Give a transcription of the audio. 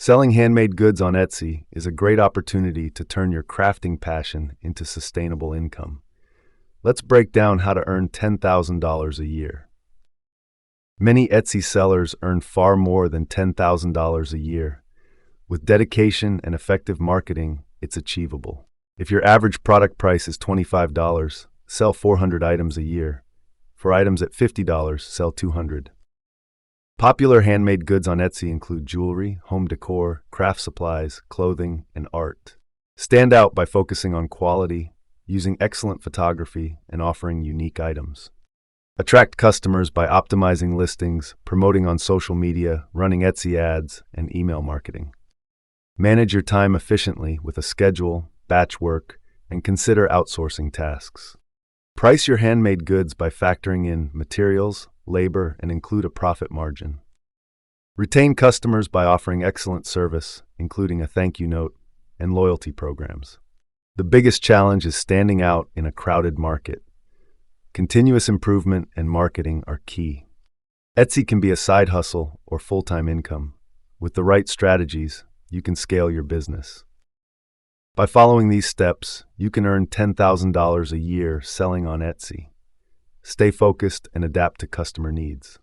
Selling handmade goods on Etsy is a great opportunity to turn your crafting passion into sustainable income. Let's break down how to earn $10,000 a year. Many Etsy sellers earn far more than $10,000 a year. With dedication and effective marketing, it's achievable. If your average product price is $25, sell 400 items a year. For items at $50, sell 200. Popular handmade goods on Etsy include jewelry, home decor, craft supplies, clothing, and art. Stand out by focusing on quality, using excellent photography, and offering unique items. Attract customers by optimizing listings, promoting on social media, running Etsy ads, and email marketing. Manage your time efficiently with a schedule, batch work, and consider outsourcing tasks. Price your handmade goods by factoring in materials, labor, and include a profit margin. Retain customers by offering excellent service, including a thank you note, and loyalty programs. The biggest challenge is standing out in a crowded market. Continuous improvement and marketing are key. Etsy can be a side hustle or full-time income. With the right strategies, you can scale your business. By following these steps, you can earn $10,000 a year selling on Etsy. Stay focused and adapt to customer needs.